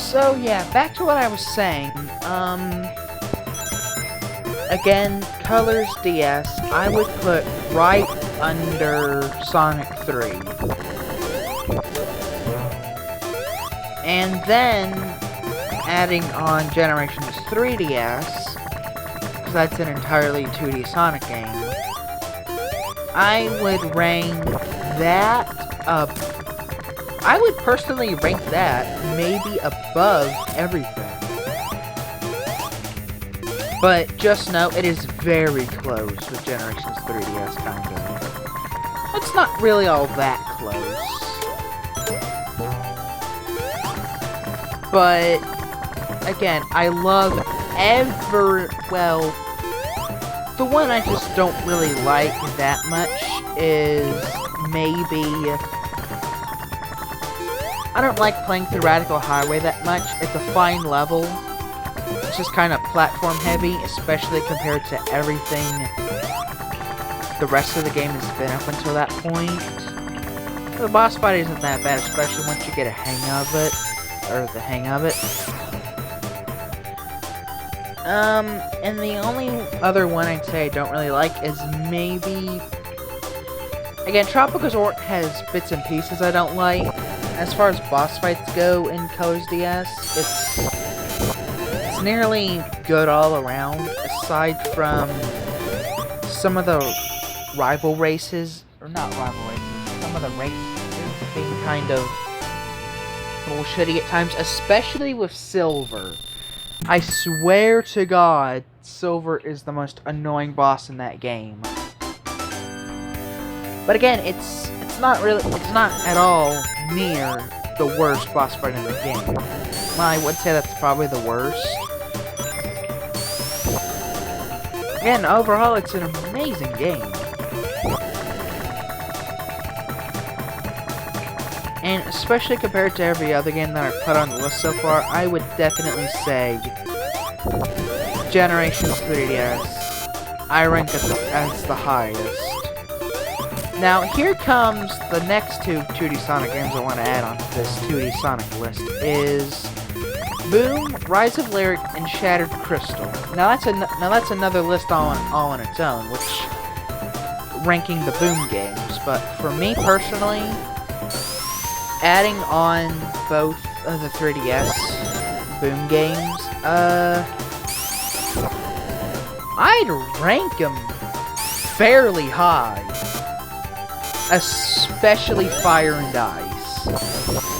So yeah, back to what I was saying. Again, Colors DS, I would put right under Sonic 3. And then, adding on Generations 3DS, because that's an entirely 2D Sonic game, I would rank that up. I would personally rank that maybe above everything. But just know it is very close with Generations 3DS, kind of. It's not really all that close. But, again, I love well, the one I just don't really like that much is maybe... I don't like playing through Radical Highway that much. It's a fine level. It's just kind of platform heavy, especially compared to everything the rest of the game has been up until that point. The boss fight isn't that bad, especially once you get a hang of it. Or the hang of it. And the only other one I'd say I don't really like is maybe... Again, Tropical Resort has bits and pieces I don't like. As far as boss fights go in Colors DS, it's nearly good all around, aside from some of the rival races, or not rival races, some of the races being kind of bullshitty at times, especially with Silver. I swear to God, Silver is the most annoying boss in that game. But again, it's not at all near the worst boss fight in the game. Well, I would say that's probably the worst. Again, overall, it's an amazing game. And especially compared to every other game that I've put on the list so far, I would definitely say Generations 3DS, I rank it as the highest. Now, here comes the next two 2D Sonic games I want to add onto this 2D Sonic list, is Boom, Rise of Lyric, and Shattered Crystal. Now that's another list all on its own, which ranking the Boom games. But for me personally, adding on both of the 3DS Boom games, I'd rank them fairly high. Especially Fire and Ice.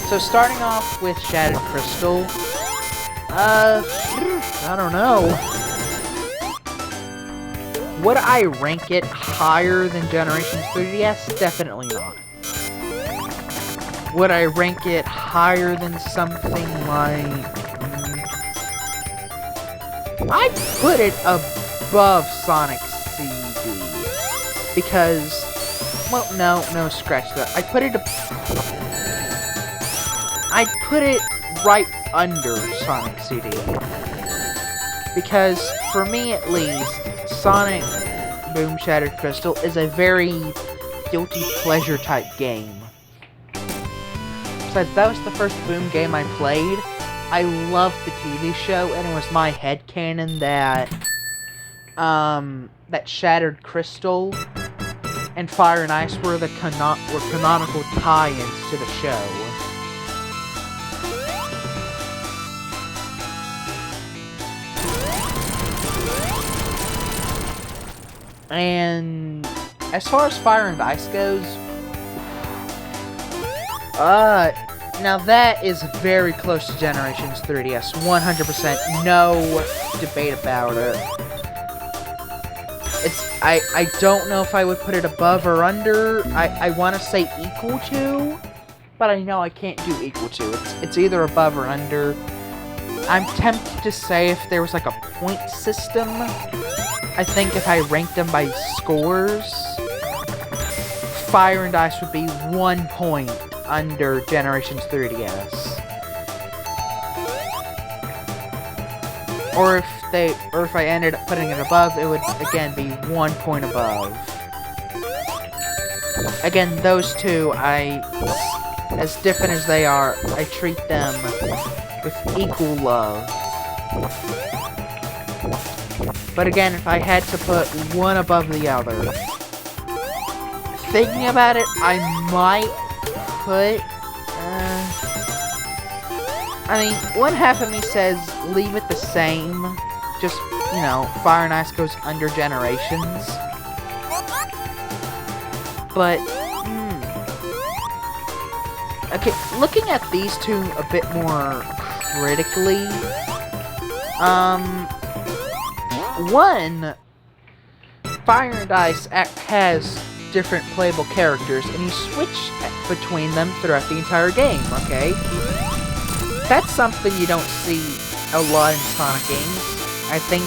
So starting off with Shattered Crystal, I don't know. Would I rank it higher than Generations 3DS? Definitely not. Would I rank it higher than something like... I'd put it above Sonic CD. Because... Well, no, scratch that. I'd put it right under Sonic CD. Because, for me at least, Sonic Boom Shattered Crystal is a very guilty pleasure type game. Besides, that was the first Boom game I played. I loved the TV show, and it was my headcanon that, that Shattered Crystal and Fire and Ice were the canonical tie-ins to the show. And as far as Fire and Ice goes, now that is very close to Generations 3DS, 100%, no debate about it. I don't know if I would put it above or under. I want to say equal to, but I know I can't do equal to. It's either above or under. I'm tempted to say if there was like a point system, I think if I ranked them by scores, Fire and Ice would be 1 point under Generations 3DS. Or if I ended up putting it above, it would again be 1 point above. Again, those two, as different as they are, I treat them with equal love. But again, if I had to put one above the other, thinking about it, I might put, I mean, one half of me says leave it the same, just, you know, Fire and Ice goes under generations. But, okay, looking at these two a bit more critically, one, Fire and Ice has different playable characters, and you switch between them throughout the entire game, okay? That's something you don't see a lot in Sonic games. I think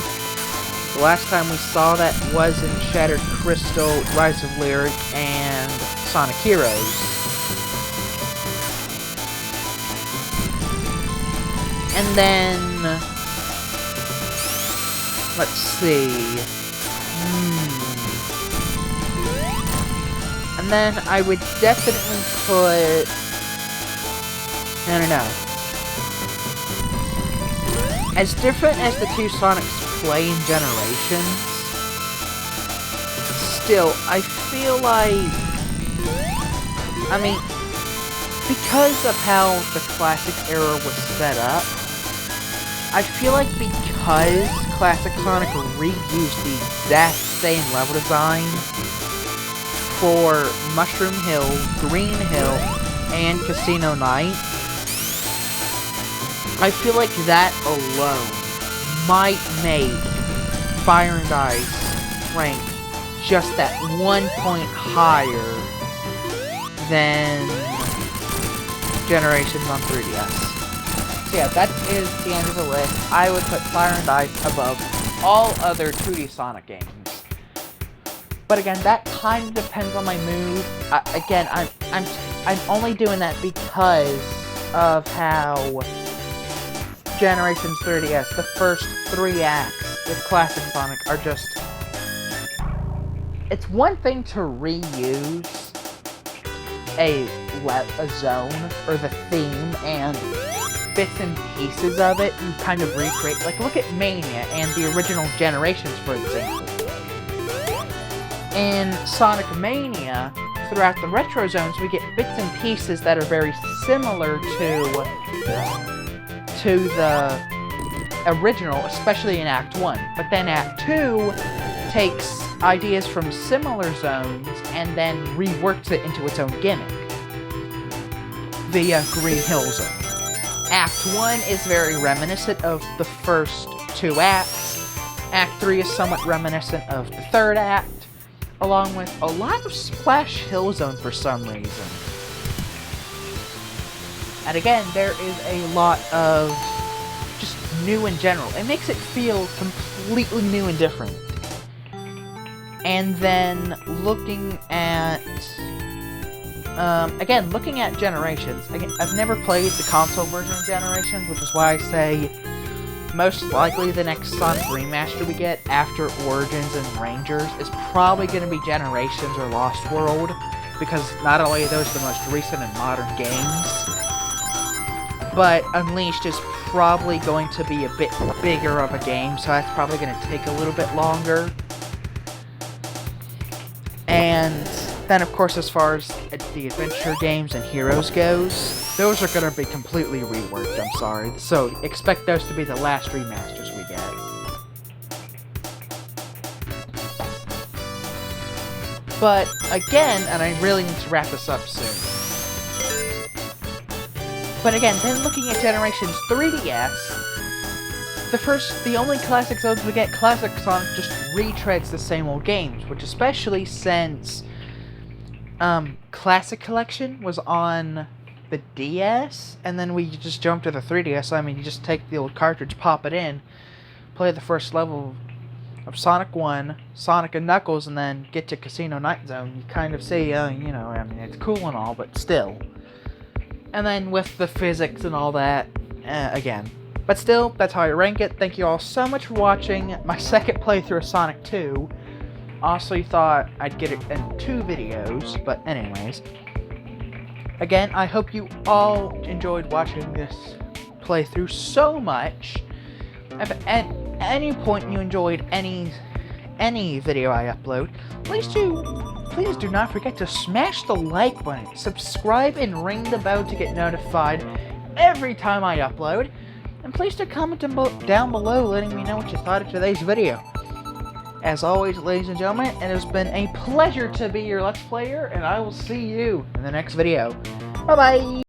the last time we saw that was in Shattered Crystal, Rise of Lyric, and Sonic Heroes. And then, let's see. And then I would definitely put, I don't know. As different as the two Sonics play in Generations, still, I feel like, I mean, because of how the classic era was set up, I feel like because Classic Sonic reused the exact same level design for Mushroom Hill, Green Hill, and Casino Night, I feel like that alone might make Fire and Ice rank just that 1 point higher than Generations on 3DS. So yeah, that is the end of the list. I would put Fire and Ice above all other 2D Sonic games. But again, that kind of depends on my mood. Again, I'm only doing that because of how Generations 3DS, the first 3 acts with Classic Sonic are just... It's one thing to reuse a zone, or the theme, and bits and pieces of it, you kind of recreate. Like, look at Mania and the original Generations, for example. In Sonic Mania, throughout the Retro Zones, we get bits and pieces that are very similar to the original, especially in Act 1. But then Act 2 takes ideas from similar zones and then reworks it into its own gimmick via Green Hill Zone. Act 1 is very reminiscent of the first 2 acts. Act 3 is somewhat reminiscent of the 3rd act, along with a lot of Splash Hill Zone for some reason. And again, there is a lot of just new in general. It makes it feel completely new and different. And then looking at, again, looking at Generations. Again, I've never played the console version of Generations, which is why I say most likely the next Sonic remaster we get after Origins and Rangers is probably going to be Generations or Lost World, because not only are those the most recent and modern games, but Unleashed is probably going to be a bit bigger of a game, so that's probably going to take a little bit longer. And then, of course, as far as the adventure games and Heroes goes, those are going to be completely reworked, I'm sorry. So expect those to be the last remasters we get. But again, and I really need to wrap this up soon. But again, then looking at Generations 3DS, the only classic zones we get, Classic Sonic just retreads the same old games, which especially since Classic Collection was on the DS, and then we just jumped to the 3DS. I mean, you just take the old cartridge, pop it in, play the first level of Sonic 1, Sonic and Knuckles, and then get to Casino Night Zone. You kind of see, you know, I mean, it's cool and all, but still. And then with the physics and all that, again. But still, that's how I rank it. Thank you all so much for watching my second playthrough of Sonic 2. Honestly thought I'd get it in 2 videos, but anyways. Again, I hope you all enjoyed watching this playthrough so much. If at any point you enjoyed any video I upload, please do not forget to smash the like button, subscribe, and ring the bell to get notified every time I upload. And please do comment down below letting me know what you thought of today's video. As always, ladies and gentlemen, it has been a pleasure to be your Let's Player, and I will see you in the next video. Bye-bye!